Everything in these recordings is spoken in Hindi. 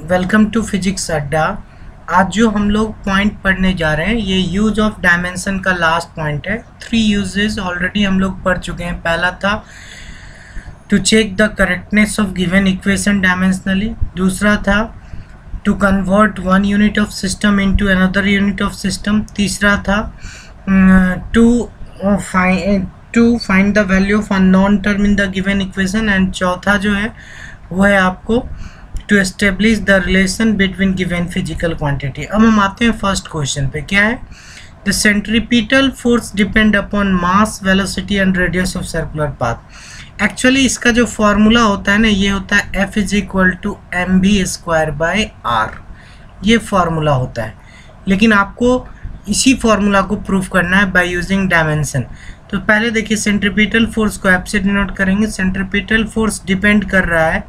वेलकम टू फिजिक्स अड्डा। आज जो हम लोग पॉइंट पढ़ने जा रहे हैं ये यूज ऑफ डायमेंशन का लास्ट पॉइंट है। 3 यूजेस ऑलरेडी हम लोग पढ़ चुके हैं। पहला था to check the correctness of given equation dimensionally, दूसरा था to convert one unit of system into another unit of system, तीसरा था to find the value of unknown term in the given equation, and चौथा जो है वो है आपको to establish the relation between given physical quantity. अब हम आते हैं फर्स्ट क्वेश्चन पे। क्या है? The centripetal force depend upon mass, velocity and radius of circular path. Actually इसका जो फॉर्मूला होता है ना, ये होता है F = mv²/r। ये फॉर्मूला होता है, लेकिन आपको इसी फॉर्मूला को प्रूफ करना है बाय यूजिंग डायमेंशन। तो पहले देखिए, सेंट्रीपिटल फोर्स को F से डिनोट करेंगे। सेंट्रीपिटल फोर्स डिपेंड कर रहा है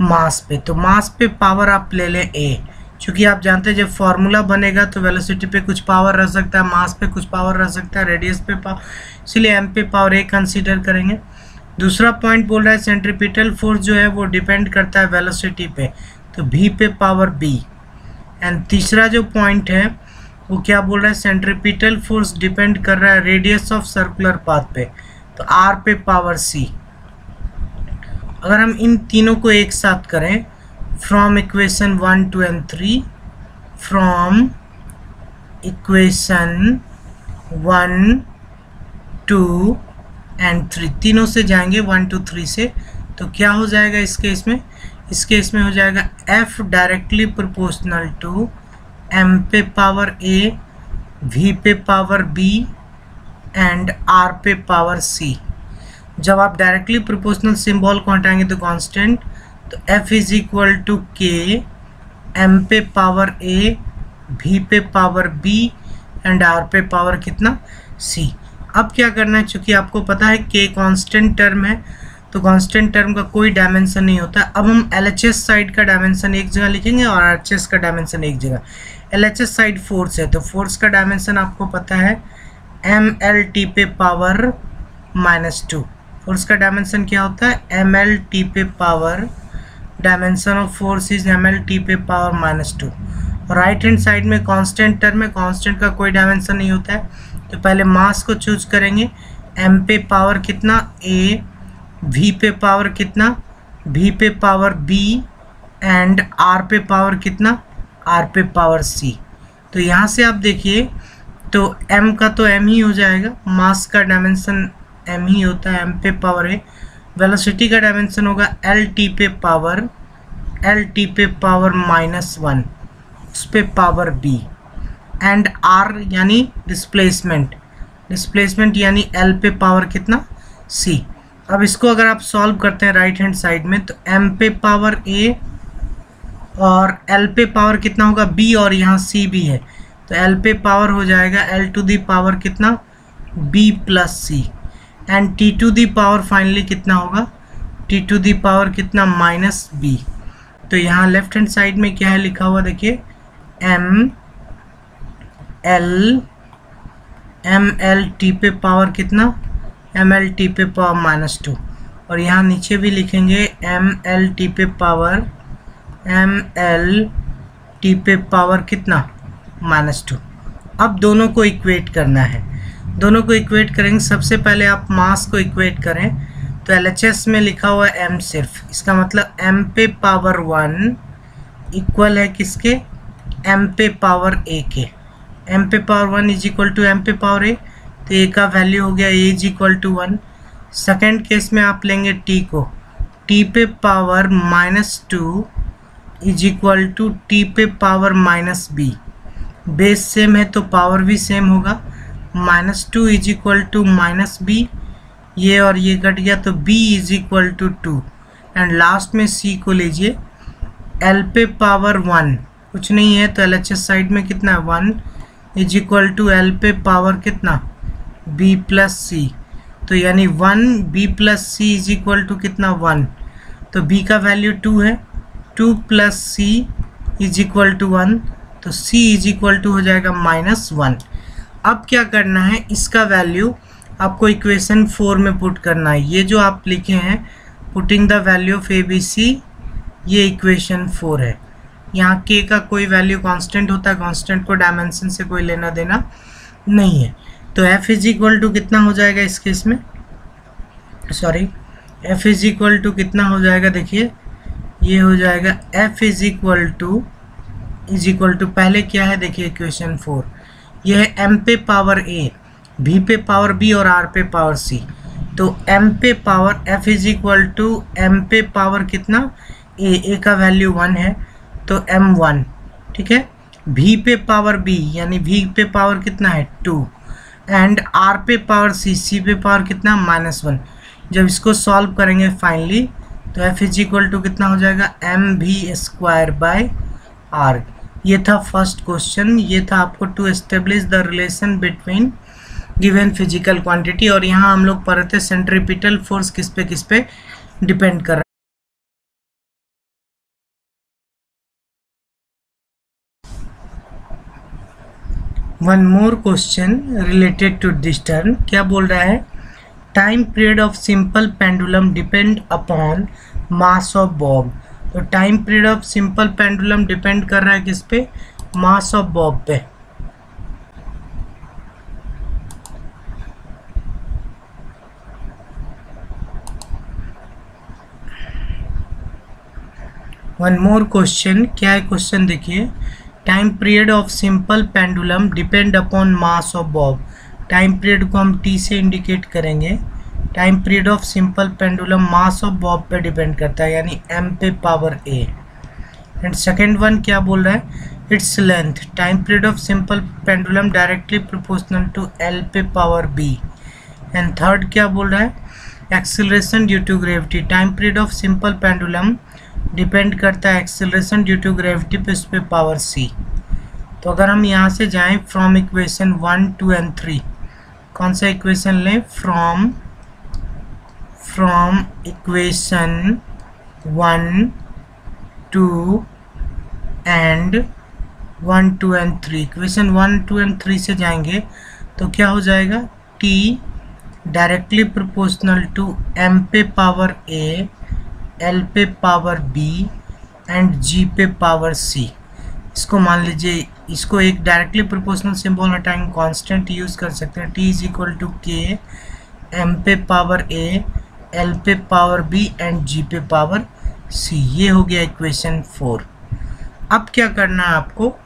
मास पे, तो मास पे पावर आप ले लें A, क्योंकि आप जानते हैं जब फॉर्मूला बनेगा तो वेलोसिटी पे कुछ पावर रह सकता है, मास पे कुछ पावर रह सकता है, रेडियस पे पावर, इसलिए M पे पावर A कंसीडर करेंगे। दूसरा पॉइंट बोल रहा है सेंट्रीपिटल फोर्स जो है वो डिपेंड करता है वेलोसिटी पे, तो V पे पावर B। एंड तीसरा जो पॉइंट है वो क्या बोल रहा है, सेंट्रीपिटल फोर्स डिपेंड कर रहा है रेडियस ऑफ सर्कुलर पाथ पे, तो R पे पावर C। अगर हम इन तीनों को एक साथ करें, from equation 1, 2 and 3, from equation 1, 2 and 3, तीनों से जाएंगे 1, 2, 3 से, तो क्या हो जाएगा इस केस में? इस केस में हो जाएगा F directly proportional to M पे पावर A, V पे पावर B एंड R पे पावर C। जब आप डायरेक्टली प्रोपोर्शनल सिंबल को हटाएंगे तो कांस्टेंट, तो F = K, M पे पावर A, V पे पावर B एंड R पे पावर कितना? C। अब क्या करना है, चूँकि आपको पता है K कांस्टेंट टर्म है, तो कांस्टेंट टर्म का कोई डायमेंशन नहीं होता। अब हम LHS साइड का डायमेंशन एक जगह लिखेंगे और RHS का डायमेंशन एक जगह। LHS साइड फोर्स है, तो फोर्स का डायमेंशन आपको पता है MLT पे पावर -2। फोर्स का डायमेंशन क्या होता है? MLT पे power, dimension of force is MLT पे पावर -2। राइट हैंड साइड में कांस्टेंट टर्म है, कांस्टेंट का कोई डायमेंशन नहीं होता है, तो पहले मास को चूज करेंगे। M पे पावर कितना? A, V पे पावर कितना? V पे पावर B एंड R पे पावर कितना? R पे पावर C। तो यहाँ से आप देखिए, तो M का तो M ही हो जाएगा, मास का डायमेंशन M ही होता है, M पे पावर है। वेलोसिटी का डायमेंशन होगा LT पे पावर -1, उस पे पावर B एंड R यानी डिस्प्लेसमेंट यानी L पे पावर कितना? C। अब इसको अगर आप सॉल्व करते हैं राइट हैंड साइड में, तो M पे पावर A और L पे पावर कितना होगा? B, और यहाँ C भी है, तो L पे पावर हो जाएगा L टू दी पावर कितना? B + C and T to the power finally कितना होगा? T टू दी पावर कितना? -B। तो यहाँ लेफ्ट हैंड साइड में क्या है लिखा हुआ देखिए, MLT पे पावर कितना? MLT पे पावर -2, और यहाँ नीचे भी लिखेंगे MLT पे पावर कितना? -2। अब दोनों को इक्वेट करना है, दोनों को इक्वेट करेंगे। सबसे पहले आप मास को इक्वेट करें, तो LHS में लिखा हुआ है M सिर्फ, इसका मतलब M पे पावर 1 इक्वल है किसके? M पे पावर A के। M पे पावर 1 = M पे पावर A, तो A का वैल्यू हो गया A = 1। सेकेंड केस में आप लेंगे T को, T पे पावर -2 = T पे पावर -B। बेस सेम है तो पावर भी सेम होगा, -2 = -B, ये और ये कट गया, तो B = 2 एंड लास्ट में C को लीजिए। L पे पावर 1 कुछ नहीं है, तो LHS साइड में कितना है? 1 = L पे पावर कितना? B + C, तो यानी 1B + C = कितना? 1, तो B का वैल्यू 2 है, 2 + C = 1, तो C = हो जाएगा -1। अब क्या करना है, इसका वैल्यू आपको इक्वेशन 4 में पुट करना है। ये जो आप लिखे हैं putting the value of ABC, ये इक्वेशन 4 है। यहाँ k का कोई वैल्यू कांस्टेंट होता है, कांस्टेंट को डायमेंशन से कोई लेना देना नहीं है। तो f इज इक्वल टू कितना हो जाएगा इस केस में, sorry f is equal to कितना हो जाएगा, देखिए ये हो जाएगा f इज इक्वल टू पहले क्या है देखिए इक्वेशन 4, ये है m पे पावर a, v पे पावर b और r पे पावर c। तो m पे power f is equal to m पे पावर कितना a का वैल्यू 1 है तो m1, ठीक है। v पे पावर b यानी v पे पावर कितना है 2 एंड r पे पावर c पे पावर कितना -1। जब इसको सॉल्व करेंगे फाइनली तो f इज इक्वल टू कितना हो जाएगा mv²/r। ये था फर्स्ट क्वेश्चन, ये था आपको to establish the relation between given physical quantity. और यहाँ हम लोग पढ़ रहे थे सेंट्रीपिटल फोर्स किस पे डिपेंड कर रहा है। One more question related to this term, क्या बोल रहा है, time period of simple pendulum depend upon mass of bob. तो time period of simple pendulum depend कर रहा है किस पे, मास ऑफ बॉब पे। वन मोर क्वेश्चन, क्या है क्वेश्चन देखिए, time period of simple pendulum depend upon mass of bob. Time period को हम टी से इंडिकेट करेंगे। Time period of simple pendulum mass of bob पे डिपेंड करता है यानी m पे power a। And second one क्या बोल रहा है, it's length, time period of simple pendulum directly proportional to l पे पावर b। एंड थर्ड क्या बोल रहा है, acceleration due to gravity, time period of simple pendulum depend करता है एक्सेलरेशन ड्यू टू ग्रेविटी पे, उस पे पावर c। तो अगर हम यहाँ से जाएं फ्रॉम इक्वेशन 1, 2 एंड 3, कौन सा इक्वेशन लें, from equation 1, 2 and 1, 2 and 3, equation 1, 2 and 3 से जाएंगे तो क्या हो जाएगा, t directly proportional to m पे पावर a, l पे पावर b एंड g पे पावर c। इसको मान लीजिए, इसको एक डायरेक्टली प्रोपोर्शनल सिंबल हटाएंगे, कांस्टेंट यूज़ कर सकते हैं, t is equal to k m पे पावर a, l पे पावर b एंड g पे पावर c। ये हो गया इक्वेशन 4। अब क्या करना है आपको,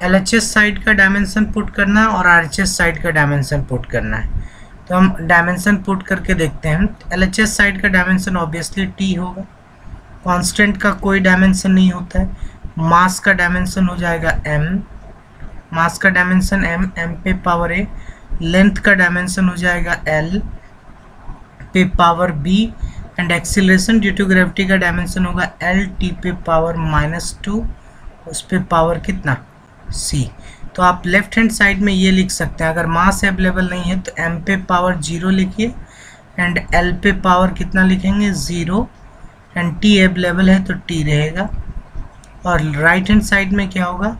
LHS साइड का डायमेंशन पुट करना है और RHS साइड का डायमेंशन पुट करना है। तो हम डायमेंशन पुट करके देखते हैं। LHS साइड का डायमेंशन ऑब्वियसली t होगा, कांस्टेंट का कोई डायमेंशन नहीं होता है। मास का डायमेंशन हो जाएगा m, मास का डायमेंशन m पे पावर a, लेंथ का डायमेंशन हो जाएगा l पे power b and acceleration due to gravity का डायमेंशन होगा l t पे पावर -2, उस पे पावर कितना c। तो आप लेफ्ट हैंड साइड में ये लिख सकते हैं, अगर मास अवेलेबल नहीं है तो m पे पावर 0 लिखिए एंड l पे पावर कितना लिखेंगे 0 एंड t अवेलेबल है तो t रहेगा। और राइट हैंड साइड में क्या होगा,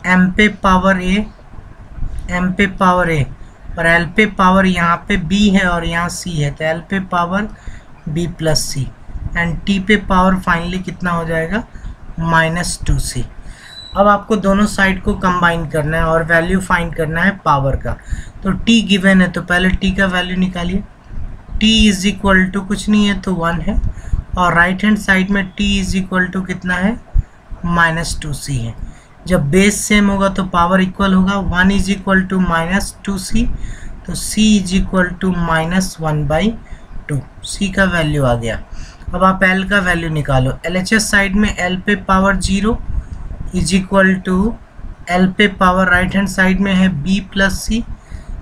m पे पावर a और l पे पावर यहाँ पे b है और यहाँ c है तो l पे power b plus c and t पे पावर फाइनली कितना हो जाएगा -2c। अब आपको दोनों साइड को कंबाइन करना है और वैल्यू फाइंड करना है पावर का। तो t गिवन है तो पहले t का वैल्यू निकालिए, t इज इक्वल टू कुछ नहीं है तो 1 है और राइट हैंड साइड में t इज इक्वल टू कितना है -2c है। जब बेस सेम होगा तो पावर इक्वल होगा, 1 इज इक्वल टू -2c तो c is equal to -1/2, c का वैल्यू आ गया। अब आप l का वैल्यू निकालो, LHS साइड में l पे power 0 is equal to l पे पावर राइट हैंड साइड में है b प्लस c,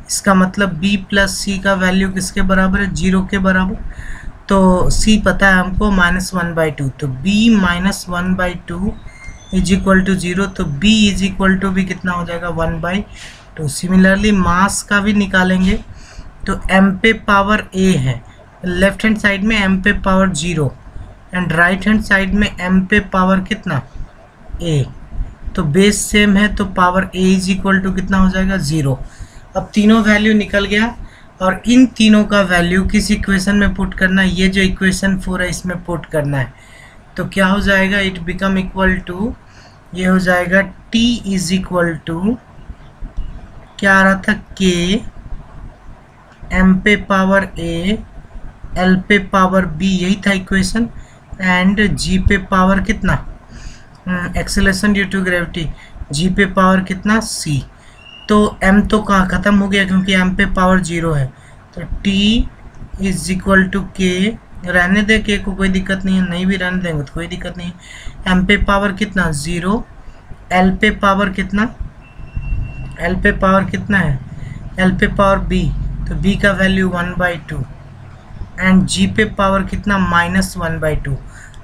इसका मतलब b प्लस c का वैल्यू किसके बराबर है 0 के बराबर। तो c पता है हमको -1/2, तो b -1/2 इज इक्वल टू 0, तो b इज इक्वल टू भी कितना हो जाएगा 1/2। सिमिलरली मास का भी निकालेंगे तो m पे पावर a है, लेफ्ट हैंड साइड में m पे power 0 and right hand side में m पे पावर कितना a, तो बेस सेम है तो power a is equal to कितना हो जाएगा 0। अब तीनों वैल्यू निकल गया और इन तीनों का वैल्यू किस इक्वेशन में पुट करना है, ये जो इक्वेशन 4 है इसमें पुट करना है। तो क्या हो जाएगा, इट बिकम इक्वल टू, ये हो जाएगा t इज इक्वल टू क्या आ रहा था, k m पे पावर a l पे पावर b, यही था इक्वेशन, एंड g पे पावर कितना, acceleration due to gravity, g पे पावर कितना c। तो m तो कहाँ ख़त्म हो गया क्योंकि m पे पावर 0 है, तो t is equal to k, रहने दे के को कोई दिक्कत नहीं है, नहीं भी रहने देंगे तो कोई दिक्कत नहीं है। m पे पावर कितना 0, l पे पावर कितना, l पे पावर कितना है, l पे पावर b, तो b का वैल्यू 1/2 एंड g पे पावर कितना -1/2।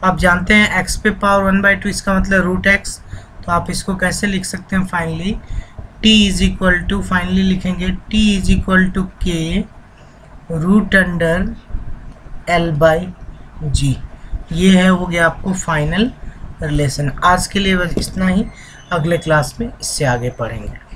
आप जानते हैं x पे पावर 1/2 इसका मतलब रूट x, तो आप इसको कैसे लिख सकते हैं, finally t is equal to, finally लिखेंगे t is equal to k root under l/g। ये है, हो गया आपको फाइनल रिलेशन। आज के लिए बस इतना ही, अगले क्लास में इससे आगे पढ़ेंगे।